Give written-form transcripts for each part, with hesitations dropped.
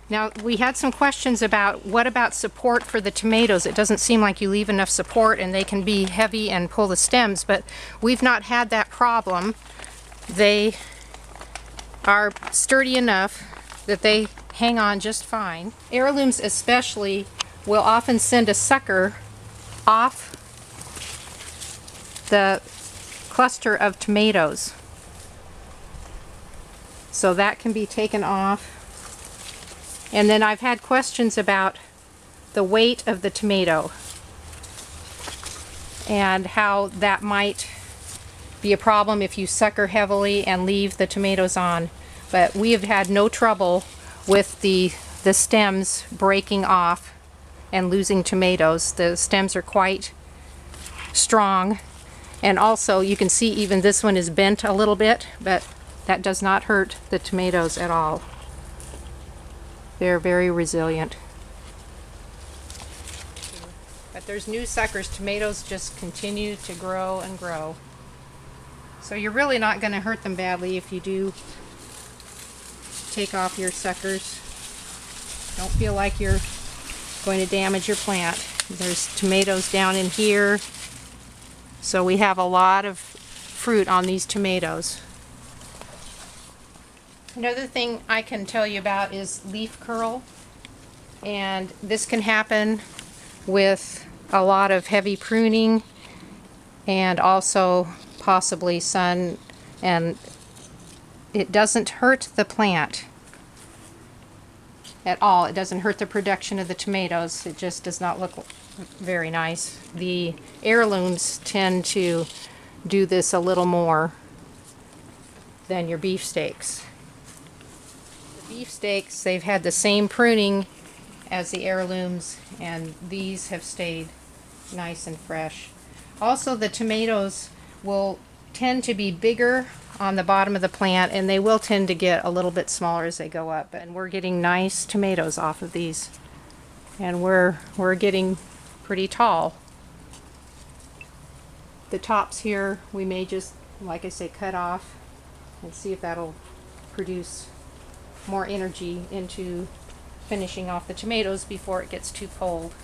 Now, we had some questions about what about support for the tomatoes. It doesn't seem like you leave enough support and they can be heavy and pull the stems, but we've not had that problem. They are sturdy enough that they hang on just fine. Heirlooms especially will often send a sucker off the cluster of tomatoes. So that can be taken off. And then I've had questions about the weight of the tomato and how that might be a problem if you sucker heavily and leave the tomatoes on. But we have had no trouble with the stems breaking off and losing tomatoes. The stems are quite strong, and also you can see even this one is bent a little bit, but that does not hurt the tomatoes at all. They're very resilient. But there's new suckers. Tomatoes just continue to grow and grow. So you're really not going to hurt them badly if you do take off your suckers. Don't feel like you're going to damage your plant. There's tomatoes down in here. So we have a lot of fruit on these tomatoes. Another thing I can tell you about is leaf curl, and this can happen with a lot of heavy pruning and also possibly sun, and it doesn't hurt the plant at all. It doesn't hurt the production of the tomatoes. It just does not look very nice. The heirlooms tend to do this a little more than your beefsteaks. Beefsteaks, they've had the same pruning as the heirlooms, and these have stayed nice and fresh. Also, the tomatoes will tend to be bigger on the bottom of the plant, and they will tend to get a little bit smaller as they go up. And we're getting nice tomatoes off of these, and we're getting pretty tall. The tops here we may just, like I say, cut off and see if that'll produce more energy into finishing off the tomatoes before it gets too cold.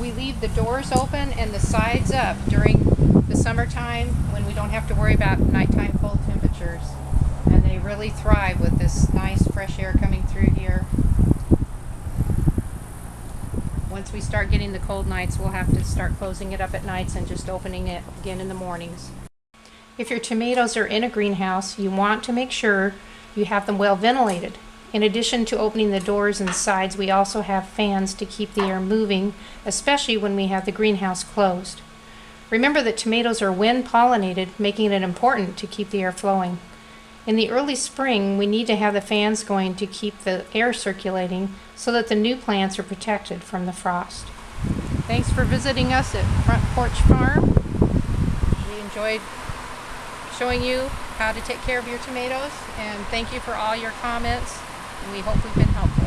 We leave the doors open and the sides up during the summertime when we don't have to worry about nighttime cold temperatures, and they really thrive with this nice fresh air coming through here. Once we start getting the cold nights, we'll have to start closing it up at nights and just opening it again in the mornings. If your tomatoes are in a greenhouse, you want to make sure you have them well ventilated. In addition to opening the doors and sides, we also have fans to keep the air moving, especially when we have the greenhouse closed. Remember that tomatoes are wind pollinated, making it important to keep the air flowing. In the early spring, we need to have the fans going to keep the air circulating so that the new plants are protected from the frost. Thanks for visiting us at Front Porch Farm. We enjoyed showing you how to take care of your tomatoes, and thank you for all your comments, and we hope we've been helpful.